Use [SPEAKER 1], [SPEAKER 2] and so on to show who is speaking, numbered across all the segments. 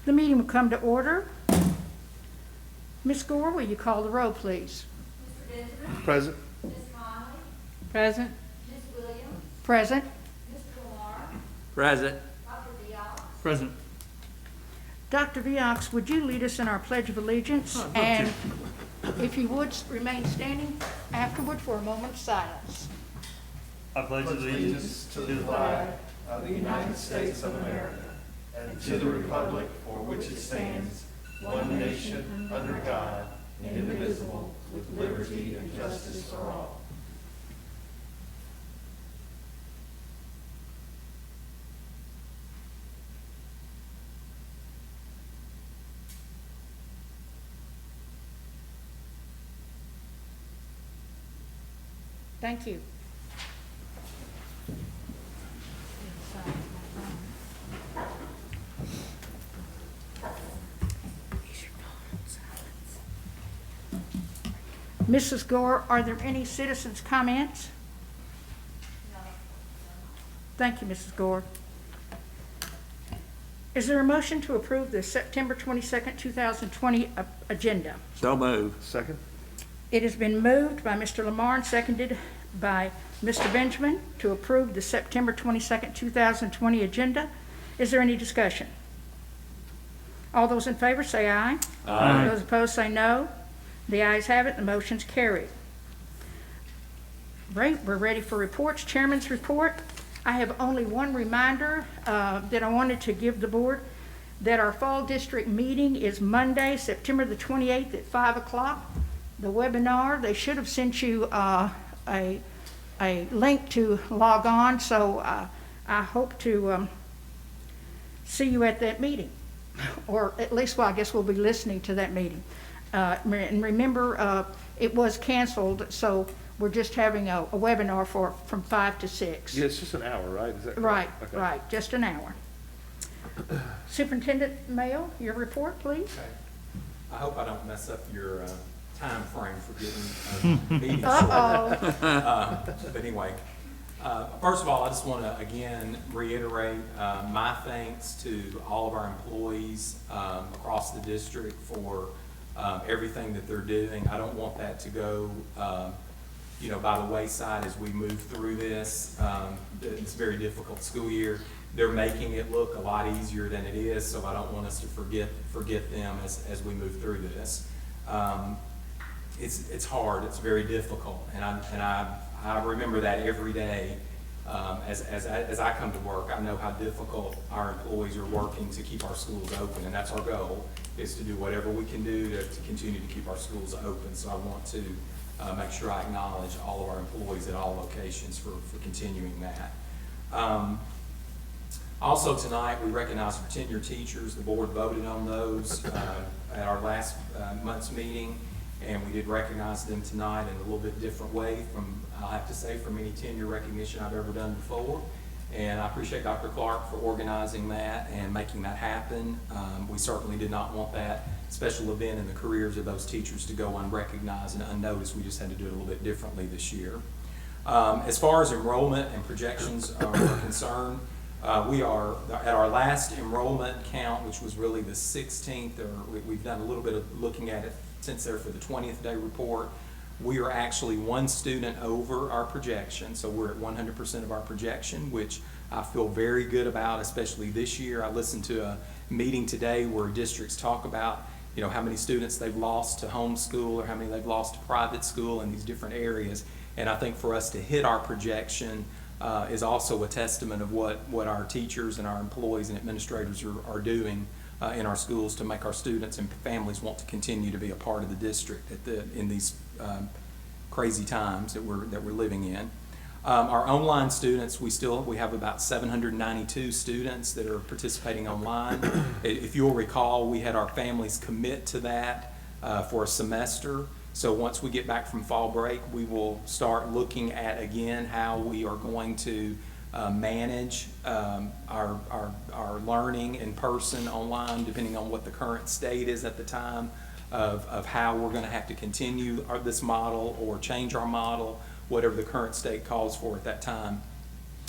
[SPEAKER 1] The meeting will come to order. Ms. Gore, will you call the roll, please?
[SPEAKER 2] Mr. Benjamin?
[SPEAKER 3] Present.
[SPEAKER 2] Ms. Conley?
[SPEAKER 1] Present.
[SPEAKER 2] Ms. Williams?
[SPEAKER 1] Present.
[SPEAKER 2] Mr. Lamar?
[SPEAKER 4] Present.
[SPEAKER 2] Dr. Diop?
[SPEAKER 4] Present.
[SPEAKER 1] Dr. Viox, would you lead us in our Pledge of Allegiance? And if you would, remain standing afterward for a moment of silence.
[SPEAKER 3] I pledge allegiance to the flag of the United States of America and to the republic for which it stands, one nation, under God, indivisible, with liberty and justice for all.
[SPEAKER 1] Thank you. Mrs. Gore, are there any citizens' comments?
[SPEAKER 2] No.
[SPEAKER 1] Thank you, Mrs. Gore. Is there a motion to approve the September 22nd, 2020 agenda?
[SPEAKER 4] So move.
[SPEAKER 3] Second.
[SPEAKER 1] It has been moved by Mr. Lamar and seconded by Mr. Benjamin to approve the September 22nd, 2020 agenda. Is there any discussion? All those in favor say aye.
[SPEAKER 4] Aye.
[SPEAKER 1] Those opposed say no. The ayes have it, the motion's carried. Great, we're ready for reports. Chairman's report. I have only one reminder that I wanted to give the board, that our fall district meeting is Monday, September the 28th at 5 o'clock. The webinar, they should have sent you a link to log on, so I hope to see you at that meeting, or at least, well, I guess we'll be listening to that meeting. And remember, it was canceled, so we're just having a webinar from 5 to 6.
[SPEAKER 3] Yeah, it's just an hour, right? Is that correct?
[SPEAKER 1] Right,
[SPEAKER 3] Okay.
[SPEAKER 1] right, just an hour. Superintendent Mayo, your report, please.
[SPEAKER 5] Okay. I hope I don't mess up your time frame for getting meetings
[SPEAKER 1] Uh-oh.
[SPEAKER 5] But anyway, first of all, I just want to again reiterate my thanks to all of our employees across the district for everything that they're doing. I don't want that to go by the wayside as we move through this. It's a very difficult school year. They're making it look a lot easier than it is, so I don't want us to forget them as we move through this. It's hard, it's very difficult, and I remember that every day as I come to work. I know how difficult our employees are working to keep our schools open, and that's our goal, is to do whatever we can do to continue to keep our schools open. So I want to make sure I acknowledge all of our employees at all locations for continuing that. Also tonight, we recognize our tenure teachers. The board voted on those at our last month's meeting, and we did recognize them tonight in a little bit different way I'll have to say, from any tenure recognition I've ever done before. And I appreciate Dr. Clark for organizing that and making that happen. We certainly did not want that special event in the careers of those teachers to go unrecognized and unnoticed. We just had to do it a little bit differently this year. As far as enrollment and projections are concerned, we are at our last enrollment count, which was really the 16th, or we've done a little bit of looking at it since there for the 20th day report. We are actually one student over our projection, so we're at 100% of our projection, which I feel very good about, especially this year. I listened to a meeting today where districts talk about, how many students they've lost to homeschool or how many they've lost to private school in these different areas. And I think for us to hit our projection is also a testament of what our teachers and our employees and administrators are doing in our schools to make our students and families want to continue to be a part of the district in these crazy times that we're living in. Our online students, we have about 792 students that are participating online. If you'll recall, we had our families commit to that for a semester. So once we get back from fall break, we will start looking at again how we are going to manage our learning in person, online, depending on what the current state is at the time of how we're going to have to continue this model or change our model, whatever the current state calls for at that time.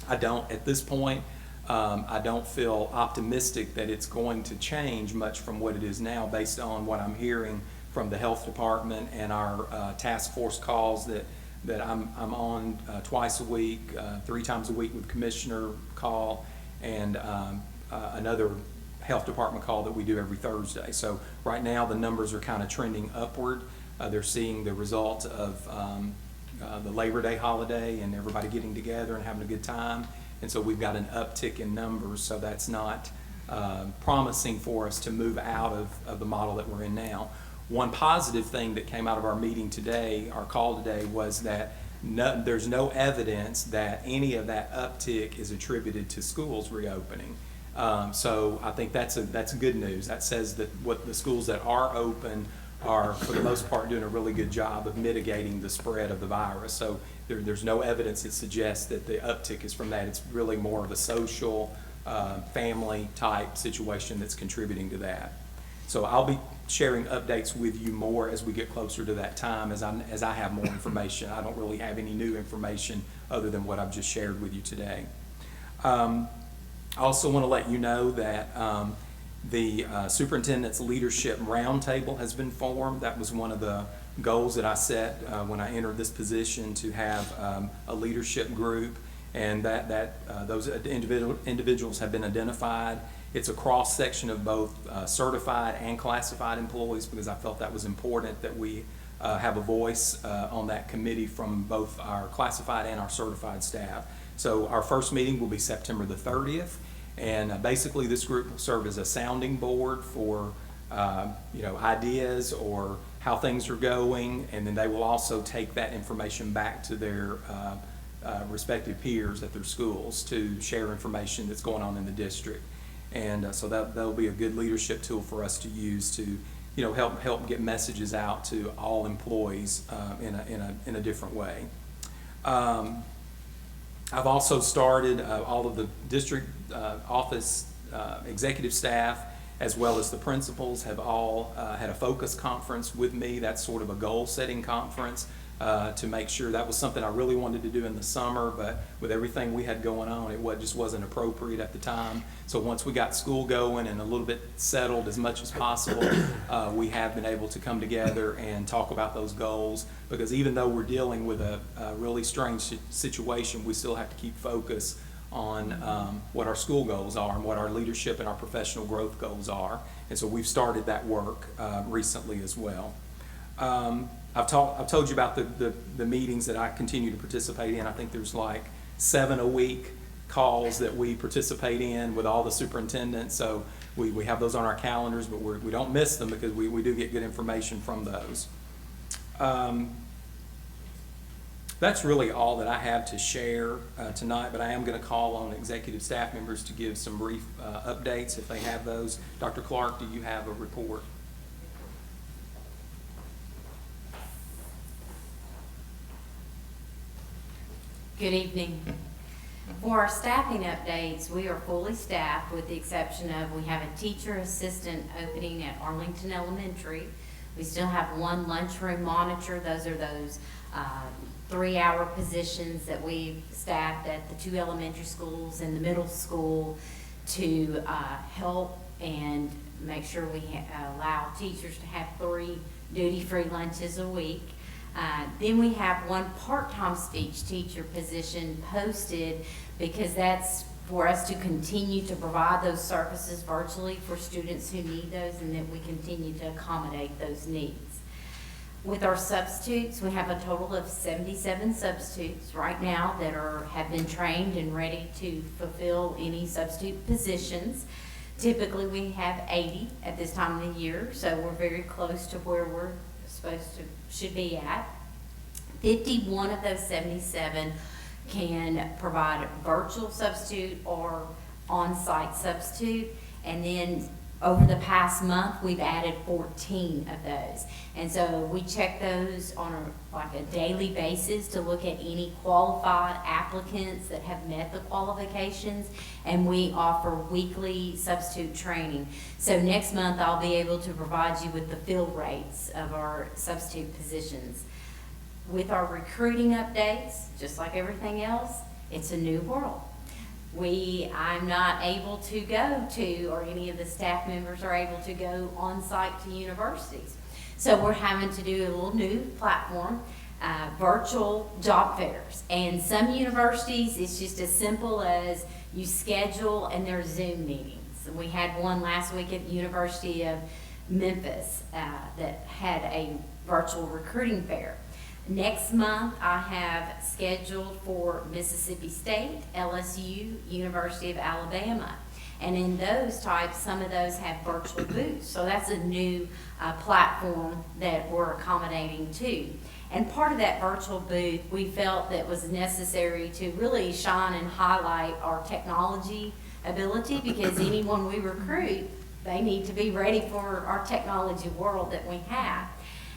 [SPEAKER 5] I don't, at this point, I don't feel optimistic that it's going to change much from what it is now based on what I'm hearing from the health department and our task force calls that I'm on twice a week, 3 times a week with commissioner call, and another health department call that we do every Thursday. So right now the numbers are kind of trending upward. They're seeing the result of the Labor Day holiday and everybody getting together and having a good time. And so we've got an uptick in numbers, so that's not promising for us to move out of the model that we're in now. One positive thing that came out of our meeting today, our call today, was that there's no evidence that any of that uptick is attributed to schools reopening. So I think that's good news. That says that what the schools that are open are, for the most part, doing a really good job of mitigating the spread of the virus. So there's no evidence that suggests that the uptick is from that. It's really more of a social, family type situation that's contributing to that. So I'll be sharing updates with you more as we get closer to that time as I have more information. I don't really have any new information other than what I've just shared with you today. I also want to let you know that the Superintendent's Leadership Roundtable has been formed. That was one of the goals that I set when I entered this position, to have a leadership group, and those individuals have been identified. It's a cross-section of both certified and classified employees, because I felt that was important that we have a voice on that committee from both our classified and our certified staff. So our first meeting will be September the 30th, and basically this group will serve as a sounding board for ideas or how things are going, and then they will also take that information back to their respective peers at their schools to share information that's going on in the district. And so that'll be a good leadership tool for us to use to, help get messages out to all employees in a different way. I've also started all of the district office executive staff, as well as the principals, have all had a focus conference with me. That's sort of a goal-setting conference to make sure. That was something I really wanted to do in the summer, but with everything we had going on, it just wasn't appropriate at the time. So once we got school going and a little bit settled as much as possible, we have been able to come together and talk about those goals, because even though we're dealing with a really strange situation, we still have to keep focus on what our school goals are and what our leadership and our professional growth goals are. And so we've started that work recently as well. I've told you about the meetings that I continue to participate in. I think there's like 7 a week calls that we participate in with all the superintendents. So we have those on our calendars, but we don't miss them because we do get good information from those. That's really all that I have to share tonight, but I am going to call on executive staff members to give some brief updates if they have those. Dr. Clark, do you have a report?
[SPEAKER 4] Good evening. For our staffing updates, we are fully staffed with the exception of we have a teacher assistant opening at Arlington Elementary. We still have 1 lunchroom monitor. Those are those 3-hour positions that we've staffed at the 2 elementary schools and the middle school to help and make sure we allow teachers to have 3 duty-free lunches a week. Then we have 1 part-time speech teacher position posted, because that's for us to continue to provide those services virtually for students who need those, and that we continue to accommodate those needs. With our substitutes, we have a total of 77 substitutes right now that have been trained and ready to fulfill any substitute positions. Typically, we have 80 at this time of the year, so we're very close to where we're should be at. 51 of those 77 can provide a virtual substitute or on-site substitute, and then over the past month we've added 14 of those, and so we check those on a daily basis to look at any qualified applicants that have met the qualifications, and we offer weekly substitute training. So next month I'll be able to provide you with the fill rates of our substitute positions. With our recruiting updates, just like everything else, it's a new world. I'm not able to go to, or any of the staff members are able to go on site to universities. So we're having to do a little new platform, virtual job fairs. And some universities, it's just as simple as you schedule and there's Zoom meetings. We had one last week at the University of Memphis that had a virtual recruiting fair. Next month, I have scheduled for Mississippi State, LSU, University of Alabama. And in those types, some of those have virtual booths. So that's a new platform that we're accommodating to. And part of that virtual booth, we felt that was necessary to really shine and highlight our technology ability, because anyone we recruit, they need to be ready for our technology world that we have.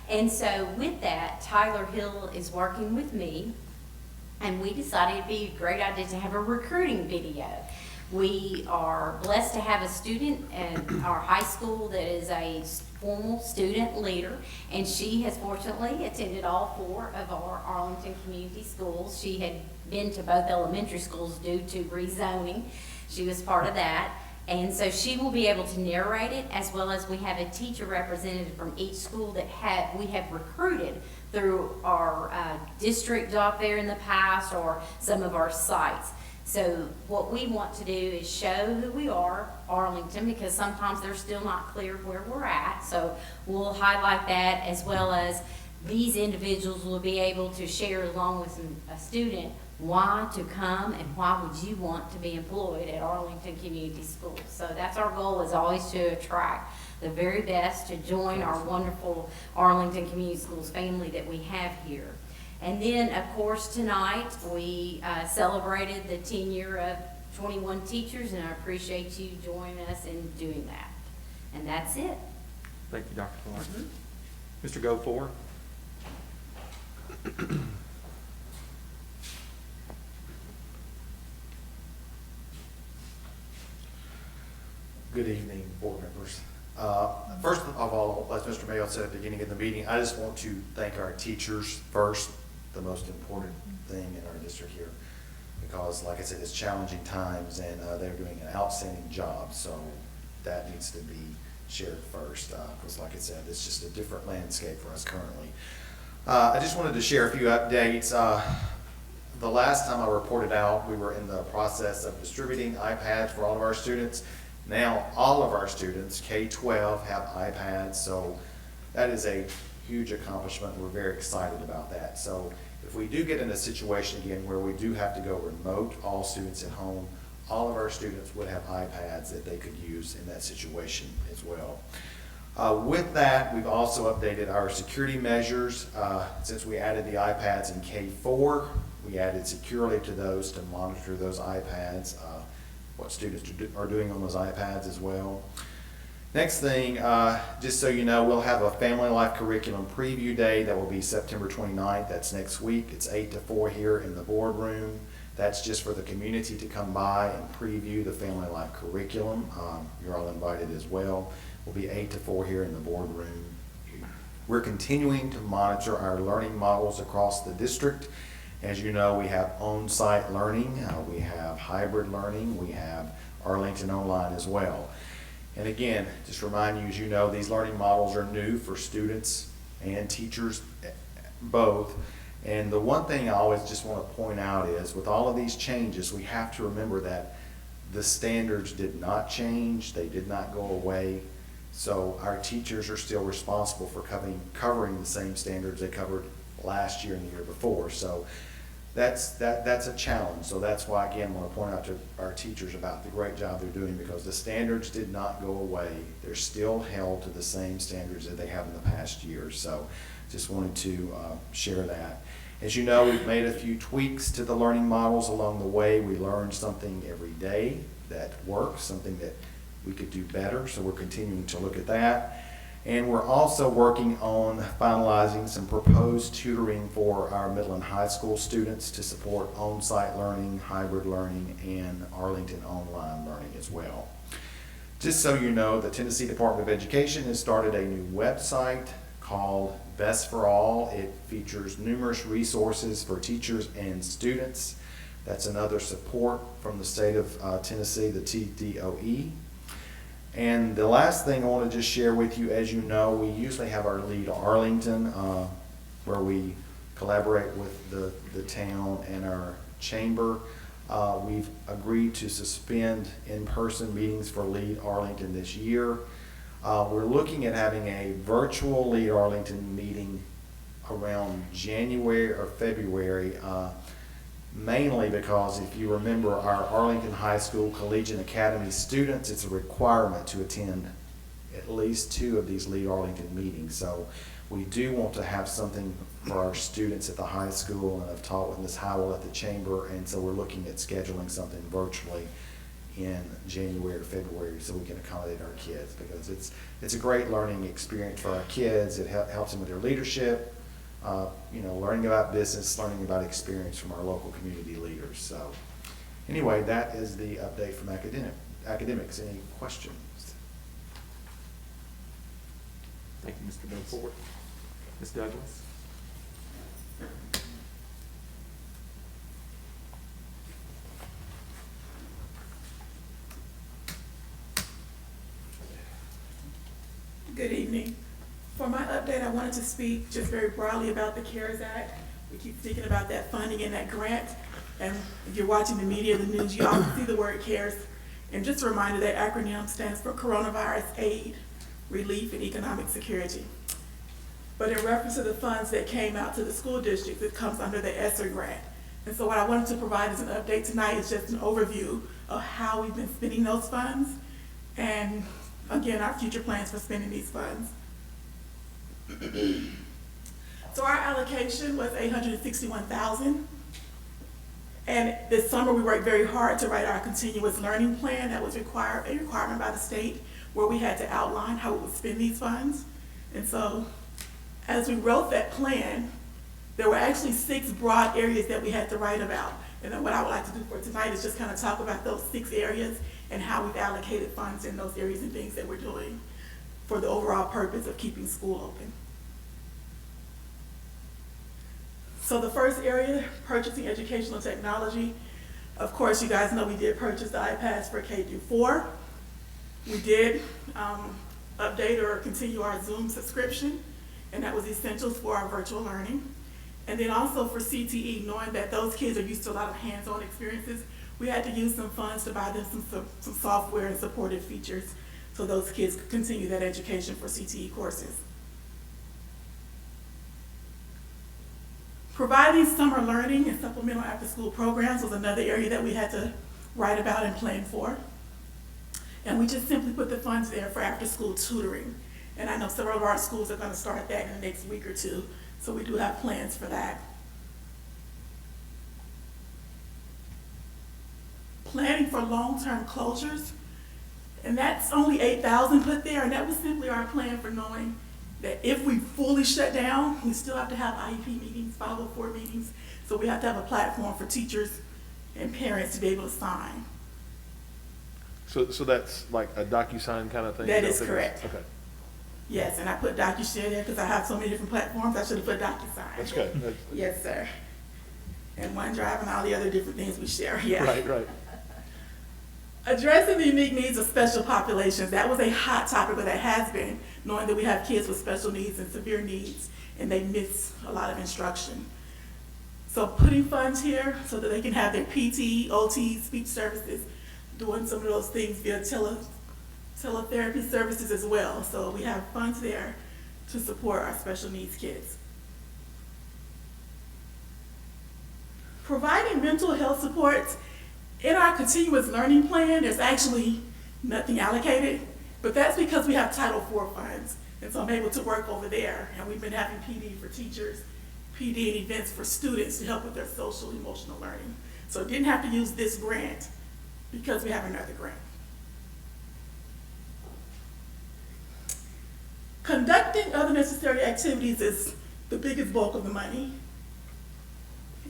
[SPEAKER 4] And so with that, Tyler Hill is working with me, and we decided it'd be a great idea to have a recruiting video. We are blessed to have a student in our high school that is a formal student leader, and she has fortunately attended all 4 of our Arlington community schools. She had been to both elementary schools due to rezoning. She was part of that. And so she will be able to narrate it, as well as we have a teacher representative from each school that we have recruited through our district job fair in the past, or some of our sites. So what we want to do is show who we are, Arlington, because sometimes they're still not clear where we're at. So we'll highlight that, as well as these individuals will be able to share, along with a student, why to come and why would you want to be employed at Arlington Community Schools. So that's our goal, is always to attract the very best to join our wonderful Arlington Community Schools family that we have here. And then, of course, tonight we celebrated the tenure of 21 teachers, and I appreciate you joining us in doing that. And that's it.
[SPEAKER 5] Thank you, Dr. Clark. Mr. Goforth.
[SPEAKER 3] Good evening, board members. First of all, as Mr. Mayo said at the beginning of the meeting, I just want to thank our teachers first, the most important thing in our district here, because like I said, it's challenging times, and they're doing an outstanding job, so that needs to be shared first, because like I said, it's just a different landscape for us currently. I just wanted to share a few updates. The last time I reported out, we were in the process of distributing iPads for all of our students. Now, all of our students, K-12, have iPads, so that is a huge accomplishment. We're very excited about that. So if we do get in a situation again where we do have to go remote, all students at home, all of our students would have iPads that they could use in that situation as well. With that, we've also updated our security measures. Since we added the iPads in K-4, we added securely to those to monitor those iPads, what students are doing on those iPads as well. Next thing, just so you know, we'll have a Family Life Curriculum Preview Day that will be September 29th. That's next week. It's 8 to 4 here in the boardroom. That's just for the community to come by and preview the Family Life Curriculum. You're all invited as well. We'll be 8 to 4 here in the boardroom. We're continuing to monitor our learning models across the district. As you know, we have on-site learning, we have hybrid learning, we have Arlington Online as well. And again, just remind you, as you know, these learning models are new for students and teachers both. And the one thing I always just want to point out is, with all of these changes, we have to remember that the standards did not change, they did not go away. So our teachers are still responsible for covering the same standards they covered last year and the year before. So that's a challenge. So that's why, again, I want to point out to our teachers about the great job they're doing, because the standards did not go away. They're still held to the same standards that they have in the past year. So just wanted to share that. As you know, we've made a few tweaks to the learning models along the way. We learned something every day that works, something that we could do better. So we're continuing to look at that. And we're also working on finalizing some proposed tutoring for our middle and high school students to support on-site learning, hybrid learning, and Arlington Online learning as well. Just so you know, the Tennessee Department of Education has started a new website called Best for All. It features numerous resources for teachers and students. That's another support from the state of Tennessee, the TDOE. And the last thing I want to just share with you, as you know, we usually have our Lead Arlington, where we collaborate with the town and our chamber. We've agreed to suspend in-person meetings for Lead Arlington this year. We're looking at having a virtual Lead Arlington meeting around January or February, mainly because if you remember our Arlington High School Collegiate Academy students, it's a requirement to attend at least 2 of these Lead Arlington meetings. So we do want to have something for our students at the high school, and I've taught with Ms. Howell at the chamber, and so we're looking at scheduling something virtually in January or February so we can accommodate our kids, because it's a great learning experience for our kids. It helps them with their leadership, learning about business, learning about experience from our local community leaders. So anyway, that is the update from academics. Any questions?
[SPEAKER 5] Thank you, Mr. Belfort. Ms. Douglas?
[SPEAKER 6] Good evening. For my update, I wanted to speak just very broadly about the CARES Act. We keep thinking about that funding and that grant. And if you're watching the media, the news, you often see the word CARES. And just a reminder, that acronym stands for Coronavirus Aid, Relief, and Economic Security. But in reference to the funds that came out to the school districts, it comes under the ESSER grant. And so what I wanted to provide as an update tonight is just an overview of how we've been spending those funds, and again, our future plans for spending these funds. So our allocation was $861,000. And this summer we worked very hard to write our continuous learning plan that was a requirement by the state, where we had to outline how we would spend these funds. And so as we wrote that plan, there were actually 6 broad areas that we had to write about. And then what I would like to do for tonight is just kind of talk about those 6 areas and how we've allocated funds in those areas and things that we're doing for the overall purpose of keeping school open. So the first area, purchasing educational technology. Of course, you guys know we did purchase the iPads for K-4. We did update or continue our Zoom subscription, and that was essential for our virtual learning. And then also for CTE, knowing that those kids are used to a lot of hands-on experiences, we had to use some funds to buy them some software and supportive features so those kids could continue that education for CTE courses. Providing summer learning and supplemental after-school programs was another area that we had to write about and plan for. And we just simply put the funds there for after-school tutoring. And I know several of our schools are going to start that in the next week or 2, so we do have plans for that. Planning for long-term closures, and that's only $8,000 put there, and that was simply our plan for knowing that if we fully shut down, we still have to have IEP meetings, 504 meetings, so we have to have a platform for teachers and parents to be able to sign.
[SPEAKER 7] So that's like a DocuSign kind of thing?
[SPEAKER 6] That is correct.
[SPEAKER 7] Okay.
[SPEAKER 6] Yes, and I put DocuShare there because I have so many different platforms, I should have put DocuSign.
[SPEAKER 7] That's good.
[SPEAKER 6] Yes, sir. And OneDrive and all the other different things we share, yeah.
[SPEAKER 7] Right.
[SPEAKER 6] Addressing the unique needs of special populations, that was a hot topic, but that has been, knowing that we have kids with special needs and severe needs, and they miss a lot of instruction. So putting funds here so that they can have their PT, OT, speech services, doing some of those things via teletherapy services as well. So we have funds there to support our special needs kids. Providing mental health supports. In our continuous learning plan, there's actually nothing allocated, but that's because we have Title IV funds. And so I'm able to work over there. And we've been having PD for teachers, PD and events for students to help with their social emotional learning. So didn't have to use this grant because we have another grant. Conducting other necessary activities is the biggest bulk of the money.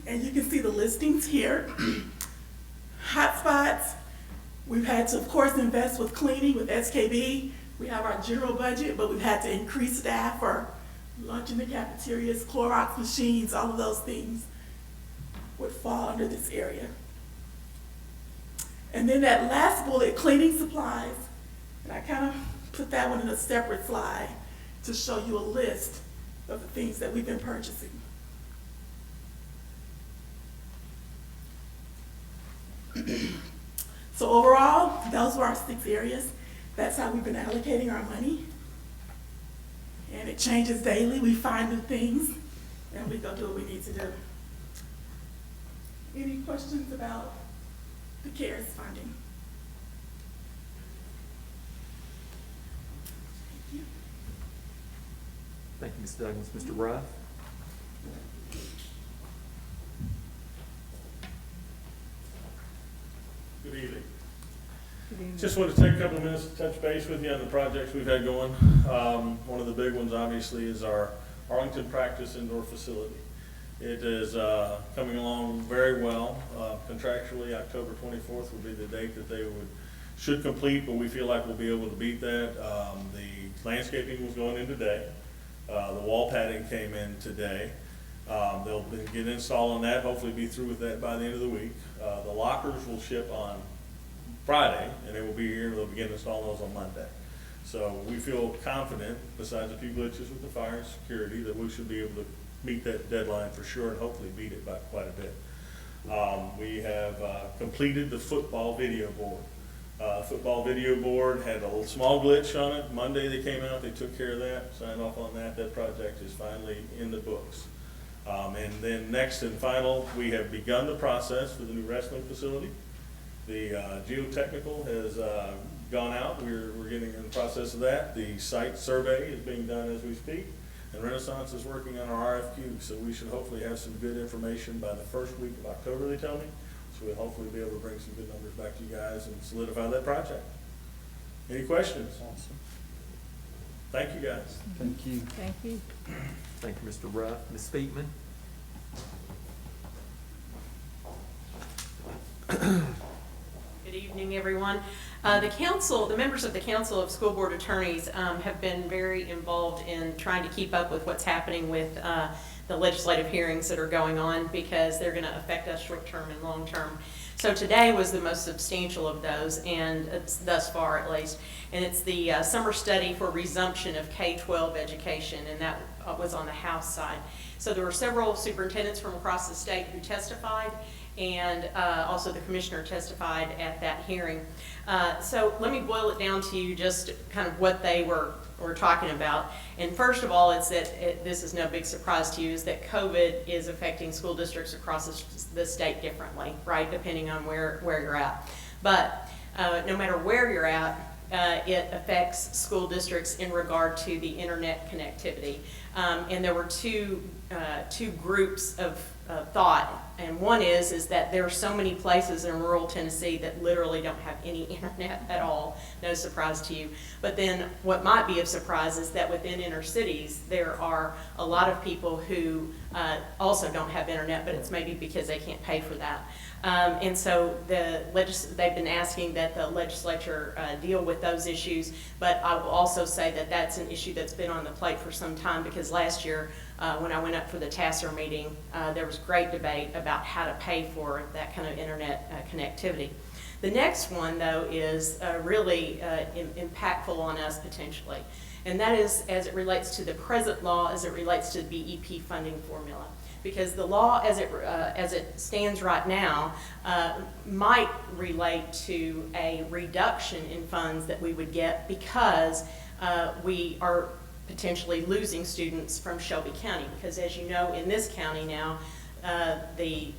[SPEAKER 6] And you can see the listings here. Hotspots, we've had to, of course, invest with cleaning, with SKB. We have our general budget, but we've had to increase staff for lunch in the cafeterias, Clorox machines, all of those things would fall under this area. And then that last bullet, cleaning supplies, and I kind of put that one in a separate slide to show you a list of the things that we've been purchasing. So overall, those were our 6 areas. That's how we've been allocating our money. And it changes daily. We find new things, and we go do what we need to do. Any questions about the CARES funding? Thank you.
[SPEAKER 8] Thank you, Ms. Douglas. Mr. Ruff?
[SPEAKER 3] Good evening. Just want to take a couple of minutes to touch base with you on the projects we've had going. One of the big ones, obviously, is our Arlington Practice Indoor Facility. It is coming along very well. Contractually, October 24th would be the date that they should complete, but we feel like we'll be able to beat that. The landscaping was going in today. The wall padding came in today. They'll get installed on that, hopefully be through with that by the end of the week. The lockers will ship on Friday, and they will be here, and they'll begin installing those on Monday. So we feel confident, besides a few glitches with the fire and security, that we should be able to meet that deadline for sure, and hopefully beat it by quite a bit. We have completed the football video board. Football video board had a little small glitch on it. Monday they came out, they took care of that, signed off on that. That project is finally in the books. And then next and final, we have begun the process for the new wrestling facility. The geotechnical has gone out. We're getting in the process of that. The site survey is being done as we speak. And Renaissance is working on our RFQ, so we should hopefully have some good information by the first week of October, they tell me. So we'll hopefully be able to bring some good numbers back to you guys and solidify that project. Any questions?
[SPEAKER 8] Awesome.
[SPEAKER 3] Thank you, guys.
[SPEAKER 8] Thank you.
[SPEAKER 1] Thank you.
[SPEAKER 8] Thank you, Mr. Ruff. Ms. Speakman?
[SPEAKER 9] Good evening, everyone. The members of the Council of School Board Attorneys have been very involved in trying to keep up with what's happening with the legislative hearings that are going on, because they're going to affect us short-term and long-term. So today was the most substantial of those, and it's thus far at least, and it's the summer study for resumption of K-12 education, and that was on the House side. So there were several superintendents from across the state who testified, and also the commissioner testified at that hearing. So let me boil it down to you, just kind of what they were talking about. And first of all, it's that this is no big surprise to you, is that COVID is affecting school districts across the state differently, right, depending on where you're at. But no matter where you're at, it affects school districts in regard to the internet connectivity. And there were two groups of thought, and one is that there are so many places in rural Tennessee that literally don't have any internet at all. No surprise to you. But then what might be of surprise is that within inner cities there are a lot of people who also don't have internet, but it's maybe because they can't pay for that. And so they've been asking that the legislature deal with those issues, but I will also say that that's an issue that's been on the plate for some time, because last year when I went up for the TASER meeting, there was great debate about how to pay for that kind of internet connectivity. The next one, though, is really impactful on us potentially, and that is as it relates to the present law, as it relates to the BEP funding formula. Because the law as it stands right now might relate to a reduction in funds that we would get, because we are potentially losing students from Shelby County. Because as you know, in this county now, the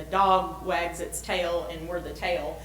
[SPEAKER 9] dog wags its tail, and we're the tail,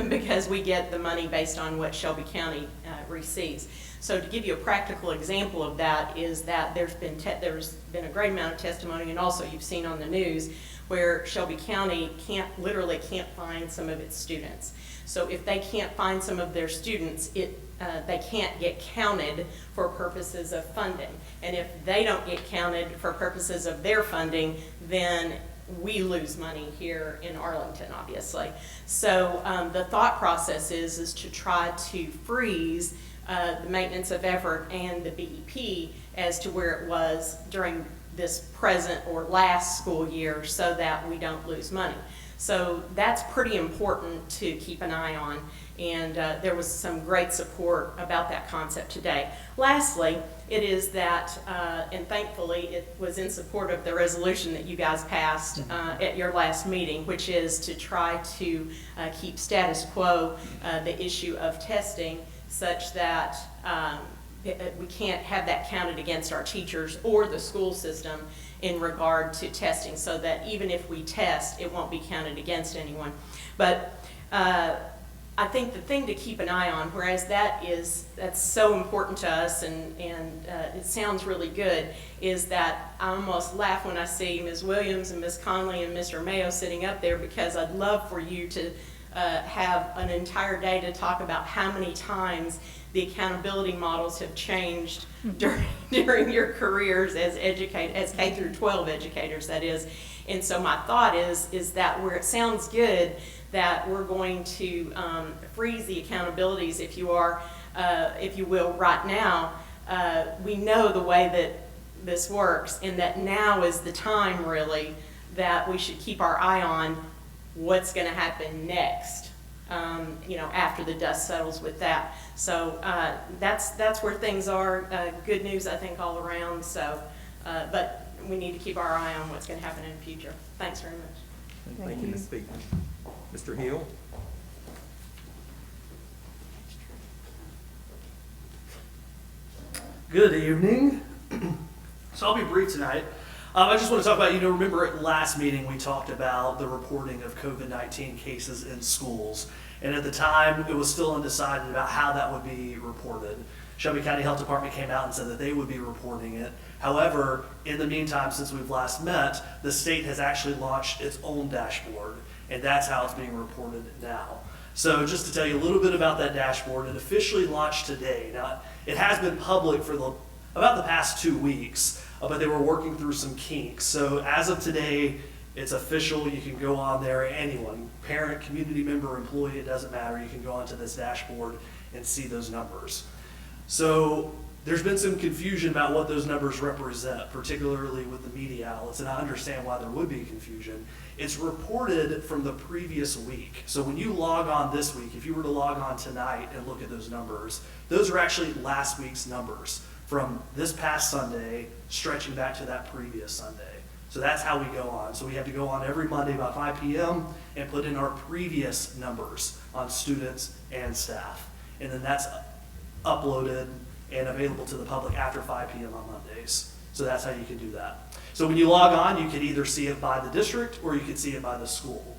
[SPEAKER 9] because we get the money based on what Shelby County receives. So to give you a practical example of that is that there's been a great amount of testimony, and also you've seen on the news, where Shelby County literally can't find some of its students. So if they can't find some of their students, they can't get counted for purposes of funding. And if they don't get counted for purposes of their funding, then we lose money here in Arlington, obviously. So the thought process is to try to freeze the maintenance of effort and the BEP as to where it was during this present or last school year, so that we don't lose money. So that's pretty important to keep an eye on, and there was some great support about that concept today. Lastly, it is that, and thankfully it was in support of the resolution that you guys passed at your last meeting, which is to try to keep status quo the issue of testing, such that we can't have that counted against our teachers or the school system in regard to testing, so that even if we test, it won't be counted against anyone. But I think the thing to keep an eye on, whereas that's so important to us and it sounds really good, is that I almost laugh when I see Ms. Williams and Ms. Conley and Mr. Mayo sitting up there, because I'd love for you to have an entire day to talk about how many times the accountability models have changed during your careers as K through 12 educators, that is. And so my thought is that where it sounds good that we're going to freeze the accountabilities, if you will, right now, we know the way that this works, and that now is the time really that we should keep our eye on what's going to happen next. After the dust settles with that. So that's where things are. Good news, I think, all around. So, but we need to keep our eye on what's going to happen in the future. Thanks very much.
[SPEAKER 8] Thank you, Ms. Speaker. Mr. Hill?
[SPEAKER 10] Good evening. So I'll be brief tonight. I just want to talk about, remember at last meeting we talked about the reporting of COVID-19 cases in schools. And at the time, it was still undecided about how that would be reported. Shelby County Health Department came out and said that they would be reporting it. However, in the meantime, since we've last met, the state has actually launched its own dashboard, and that's how it's being reported now. So just to tell you a little bit about that dashboard, it officially launched today. Now, it has been public for about the past 2 weeks, but they were working through some kinks. So as of today, it's official. You can go on there, anyone, parent, community member, employee, it doesn't matter. You can go onto this dashboard and see those numbers. So there's been some confusion about what those numbers represent, particularly with the media outlets, and I understand why there would be confusion. It's reported from the previous week. So when you log on this week, if you were to log on tonight and look at those numbers, those are actually last week's numbers from this past Sunday, stretching back to that previous Sunday. So that's how we go on. So we have to go on every Monday about 5 p.m. and put in our previous numbers on students and staff. And then that's uploaded and available to the public after 5 p.m. on Mondays. So that's how you can do that. So when you log on, you can either see it by the district or you can see it by the school.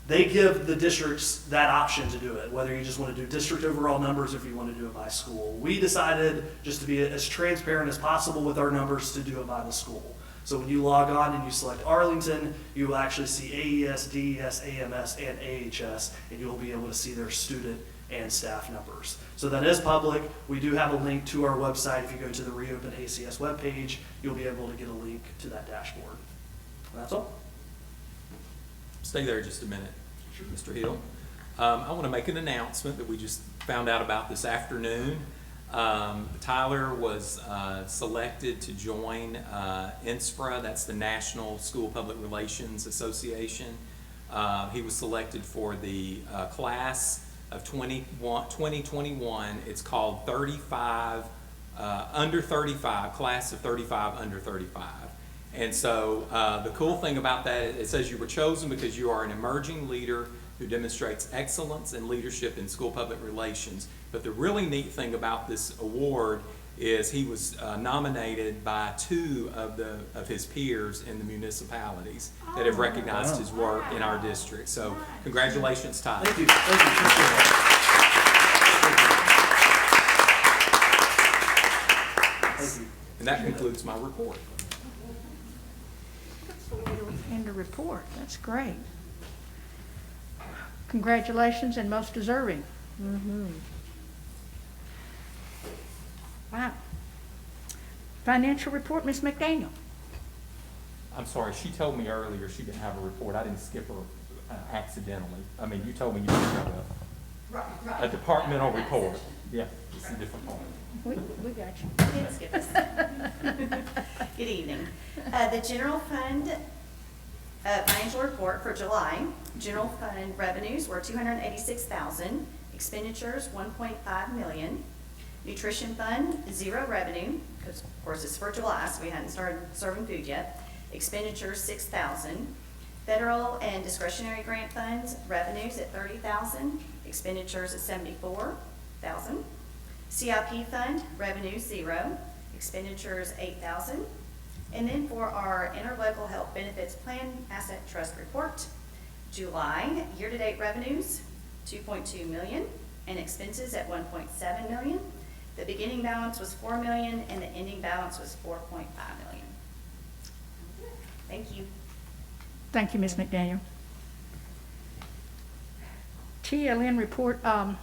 [SPEAKER 10] They give the districts that option to do it, whether you just want to do district overall numbers or if you want to do it by school. We decided just to be as transparent as possible with our numbers to do it by the school. So when you log on and you select Arlington, you will actually see AES, DES, AMS, and AHS, and you will be able to see their student and staff numbers. So that is public. We do have a link to our website. If you go to the Reopen ACS webpage, you'll be able to get a link to that dashboard. And that's all.
[SPEAKER 5] Stay there just a minute, Mr. Hill. I want to make an announcement that we just found out about this afternoon. Tyler was selected to join NSPRA, that's the National School Public Relations Association. He was selected for the class of 2021. It's called under 35, class of 35 under 35. And so the cool thing about that, it says you were chosen because you are an emerging leader who demonstrates excellence and leadership in school public relations. But the really neat thing about this award is he was nominated by 2 of his peers in the municipalities that have recognized his work in our district. So congratulations, Ty.
[SPEAKER 10] Thank you. Thank you. Thank you.
[SPEAKER 5] And that concludes my report.
[SPEAKER 1] That's the way to end a report. That's great. Congratulations, and most deserving. Wow. Financial report, Ms. McDaniel.
[SPEAKER 8] I'm sorry, she told me earlier she didn't have a report. I didn't skip her accidentally. I mean, you told me you didn't have a departmental report. Yeah, it's a different one.
[SPEAKER 1] We got you.
[SPEAKER 11] Let's get this. Good evening. The general fund Financial report for July. General fund revenues were $286,000. Expenditures, $1.5 million. Nutrition fund, 0 revenue, because of course it's for July, so we hadn't started serving food yet. Expenditures, $6,000. Federal and discretionary grant funds, revenues at $30,000. Expenditures at $74,000. CIP fund, revenue 0. Expenditures, $8,000. And then for our interlocal health benefits plan asset trust report, July year-to-date revenues, $2.2 million, and expenses at $1.7 million. The beginning balance was $4 million, and the ending balance was $4.5 million. Thank you.
[SPEAKER 1] Thank you, Ms. McDaniel. TLN report, I'm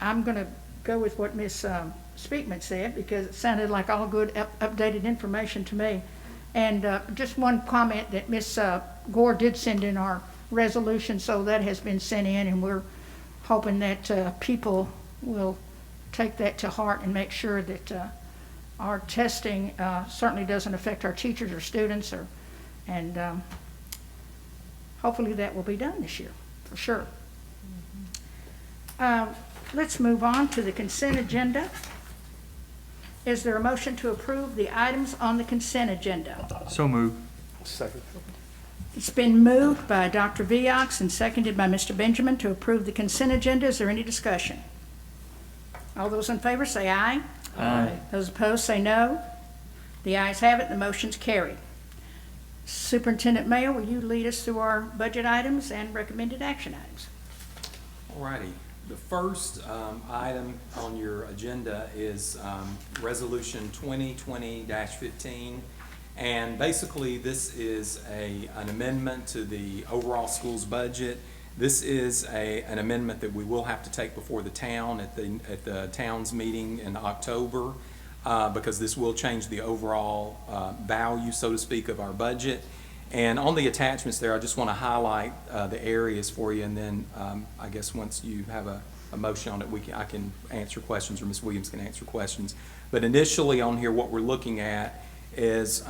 [SPEAKER 1] going to go with what Ms. Speakman said because it sounded like all good updated information to me. And just one comment that Ms. Gore did send in our resolution, so that has been sent in, and we're hoping that people will take that to heart and make sure that our testing certainly doesn't affect our teachers or students, and hopefully that will be done this year, for sure. Let's move on to the consent agenda. Is there a motion to approve the items on the consent agenda?
[SPEAKER 8] So moved.
[SPEAKER 7] Second.
[SPEAKER 1] It's been moved by Dr. Viox and seconded by Mr. Benjamin to approve the consent agenda. Is there any discussion? All those in favor say aye.
[SPEAKER 8] Aye.
[SPEAKER 1] Those opposed say no. The ayes have it. The motion's carried. Superintendent Mayo, will you lead us through our budget items and recommended action items?
[SPEAKER 5] Alrighty. The first item on your agenda is Resolution 2020-15. And basically, this is an amendment to the overall schools budget. This is an amendment that we will have to take before the town at the town's meeting in October because this will change the overall value, so to speak, of our budget. And on the attachments there, I just want to highlight the areas for you, and then I guess once you have a motion on it, I can answer questions, or Ms. Williams can answer questions. But initially on here, what we're looking at is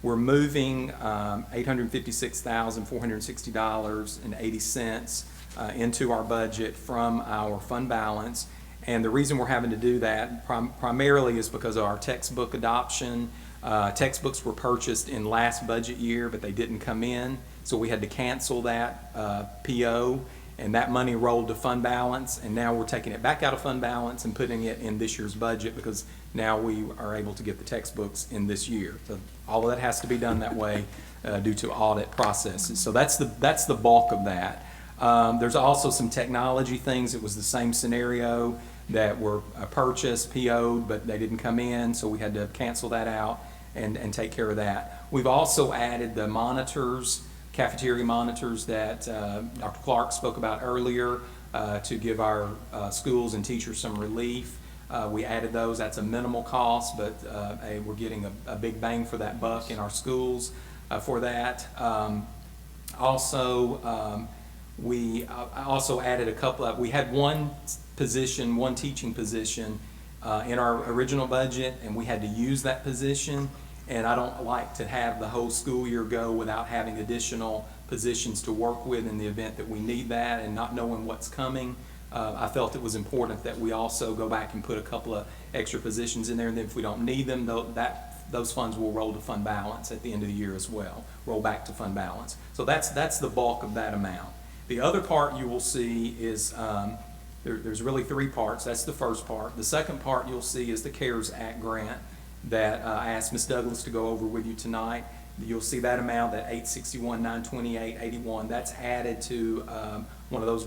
[SPEAKER 5] we're moving $856,460.80 into our budget from our fund balance. And the reason we're having to do that primarily is because of our textbook adoption. Textbooks were purchased in last budget year, but they didn't come in, so we had to cancel that PO, and that money rolled to fund balance, and now we're taking it back out of fund balance and putting it in this year's budget because now we are able to get the textbooks in this year. So all of that has to be done that way due to audit processes. So that's the bulk of that. There's also some technology things. It was the same scenario that were purchased, PO'd, but they didn't come in, so we had to cancel that out and take care of that. We've also added the monitors, cafeteria monitors that Dr. Clark spoke about earlier to give our schools and teachers some relief. We added those. That's a minimal cost, but we're getting a big bang for that buck in our schools for that. We also added a couple of, we had one teaching position in our original budget, and we had to use that position, and I don't like to have the whole school year go without having additional positions to work with in the event that we need that and not knowing what's coming. I felt it was important that we also go back and put a couple of extra positions in there, and then if we don't need them, those funds will roll to fund balance at the end of the year as well, roll back to fund balance. So that's the bulk of that amount. The other part you will see is, there's really 3 parts. That's the first part. The second part you'll see is the CARES Act grant that I asked Ms. Douglas to go over with you tonight. You'll see that amount, that $861,928.81. That's added to one of those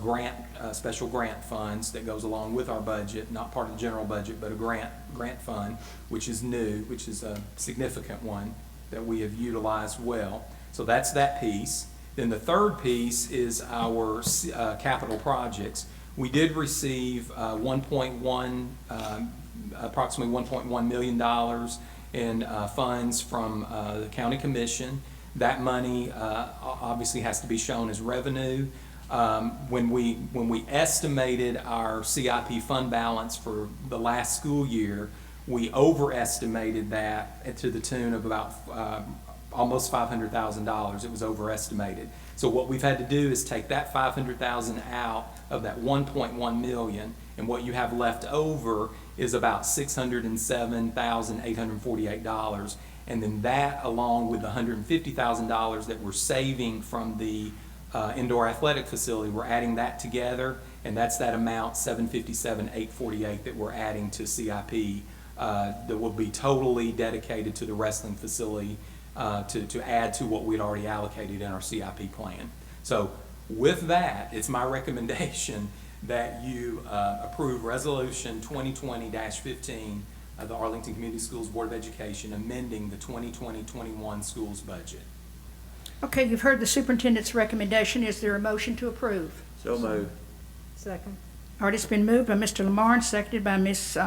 [SPEAKER 5] special grant funds that goes along with our budget, not part of the general budget, but a grant fund, which is new, which is a significant one that we have utilized well. So that's that piece. Then the third piece is our capital projects. We did receive approximately $1.1 million in funds from the county commission. That money obviously has to be shown as revenue. When we estimated our CIP fund balance for the last school year, we overestimated that to the tune of about almost $500,000. It was overestimated. So what we've had to do is take that $500,000 out of that $1.1 million, and what you have left over is about $607,848. And then that, along with the $150,000 that we're saving from the indoor athletic facility, we're adding that together, and that's that amount, $757,848, that we're adding to CIP, that will be totally dedicated to the wrestling facility, to add to what we'd already allocated in our CIP plan. So with that, it's my recommendation that you approve Resolution 2020-15 of the Arlington Community Schools Board of Education amending the 2020-21 schools budget.
[SPEAKER 1] Okay, you've heard the superintendent's recommendation. Is there a motion to approve?
[SPEAKER 3] So moved.
[SPEAKER 1] Second. All right, it's been moved by Mr. Lamar and seconded by Ms.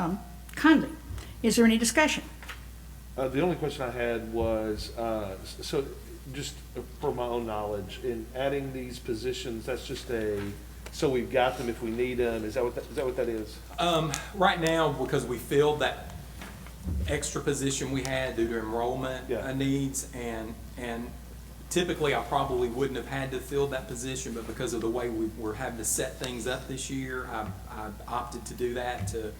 [SPEAKER 1] Conley. Is there any discussion?
[SPEAKER 7] The only question I had was, so just for my own knowledge, in adding these positions, that's just so we've got them if we need them, is that what that is?
[SPEAKER 5] Right now, because we filled that extra position we had due to enrollment needs, and typically I probably wouldn't have had to fill that position, but because of the way we're having to set things up this year, I opted to do that to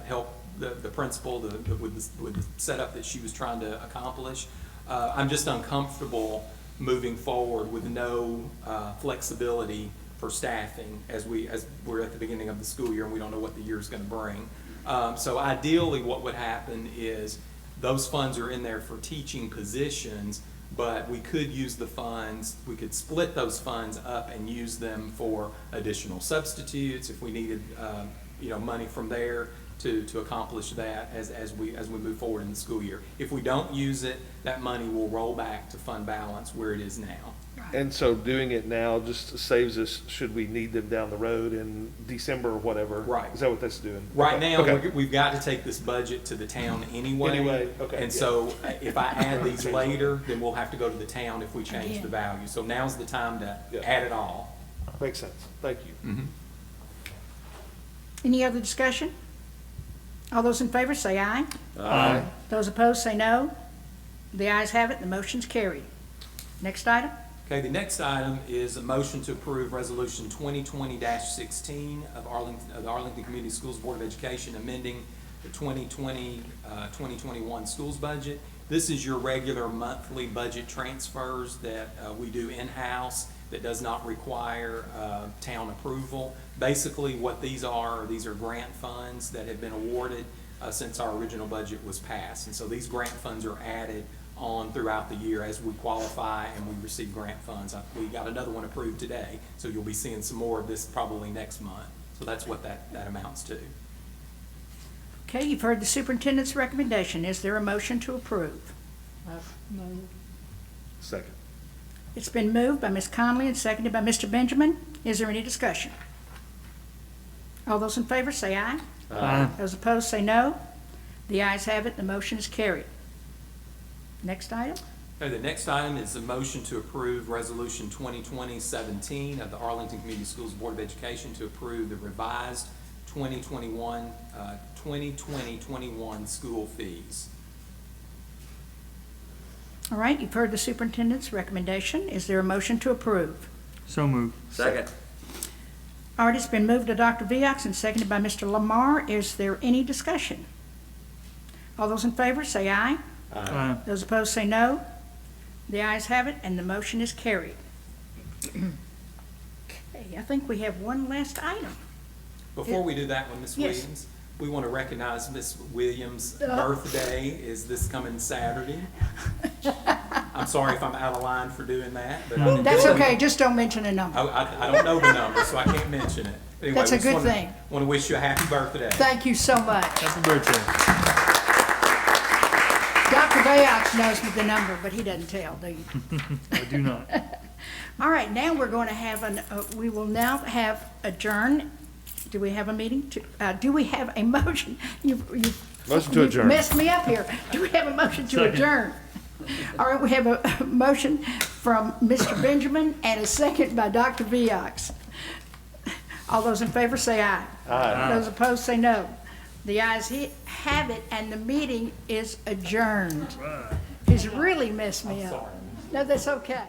[SPEAKER 5] help the principal with the setup that she was trying to accomplish. I'm just uncomfortable moving forward with no flexibility for staffing as we're at the beginning of the school year and we don't know what the year's going to bring. So ideally what would happen is those funds are in there for teaching positions, but we could use the funds, we could split those funds up and use them for additional substitutes if we needed money from there to accomplish that as we move forward in the school year. If we don't use it, that money will roll back to fund balance where it is now.
[SPEAKER 7] And so doing it now just saves us, should we need them down the road in December or whatever?
[SPEAKER 5] Right.
[SPEAKER 7] Is that what that's doing?
[SPEAKER 5] Right
[SPEAKER 7] Okay.
[SPEAKER 5] now,
[SPEAKER 7] Okay.
[SPEAKER 5] we've got to take this budget to the town anyway.
[SPEAKER 7] Okay,
[SPEAKER 5] And so if I add these later, then we'll have to go to the town if we change the value. So now's the time to add it all.
[SPEAKER 7] Makes sense. Thank you.
[SPEAKER 1] Any other discussion? All those in favor say aye.
[SPEAKER 3] Aye.
[SPEAKER 1] Those opposed say no. The ayes have it, the motion's carried. Next item?
[SPEAKER 5] Okay, the next item is a motion to approve Resolution 2020-16 of the Arlington Community Schools Board of Education amending the 2020-2021 schools budget. This is your regular monthly budget transfers that we do in-house that does not require town approval. Basically what these are grant funds that have been awarded since our original budget was passed. And so these grant funds are added on throughout the year as we qualify and we receive grant funds. We got another one approved today, so you'll be seeing some more of this probably next month. So that's what that amounts to.
[SPEAKER 1] Okay, you've heard the superintendent's recommendation. Is there a motion to approve?
[SPEAKER 7] Second.
[SPEAKER 1] It's been moved by Ms. Conley and seconded by Mr. Benjamin. Is there any discussion? All those in favor say aye.
[SPEAKER 3] Aye.
[SPEAKER 1] Those opposed say no. The ayes have it, the motion is carried. Next item?
[SPEAKER 5] Okay, the next item is a motion to approve Resolution 2020-17 of the Arlington Community Schools Board of Education to approve the revised 2020-21 school fees.
[SPEAKER 1] All right, you've heard the superintendent's recommendation. Is there a motion to approve?
[SPEAKER 8] So moved.
[SPEAKER 3] Second.
[SPEAKER 1] All right, it's been moved to Dr. Viox and seconded by Mr. Lamar. Is there any discussion? All those in favor say aye.
[SPEAKER 8] Aye.
[SPEAKER 1] Those opposed say no. The ayes have it, and the motion is carried. Okay, I think we have one last item.
[SPEAKER 5] Before we do that one, Ms.
[SPEAKER 1] Yes.
[SPEAKER 5] Williams, we want to recognize Ms. Williams' birthday is this coming Saturday. I'm sorry if I'm out of line for doing that, but I didn't
[SPEAKER 1] That's
[SPEAKER 5] do it.
[SPEAKER 1] okay, just don't mention a number.
[SPEAKER 5] I don't know the number, so I can't mention it. Anyway,
[SPEAKER 1] That's a
[SPEAKER 5] we just
[SPEAKER 1] good
[SPEAKER 5] wanna-
[SPEAKER 1] thing.
[SPEAKER 5] Want to wish you a happy birthday.
[SPEAKER 1] Thank you so much.
[SPEAKER 8] Happy birthday.
[SPEAKER 1] Dr. Viox knows me the number, but he doesn't tell, do you?
[SPEAKER 8] I do not.
[SPEAKER 1] All right, now we're going to have we will now have adjourn. Do we have a meeting? Do we have a motion?
[SPEAKER 7] Motion to adjourn.
[SPEAKER 1] Messed me up here. Do we have a motion to
[SPEAKER 8] Second.
[SPEAKER 1] adjourn? All right, we have a motion from Mr. Benjamin and a second by Dr. Viox. All those in favor say aye.
[SPEAKER 7] Aye.
[SPEAKER 1] Those opposed say no. The ayes have it, and the meeting is adjourned. has really messed me
[SPEAKER 8] I'm
[SPEAKER 1] up.
[SPEAKER 8] sorry.
[SPEAKER 1] No, that's okay.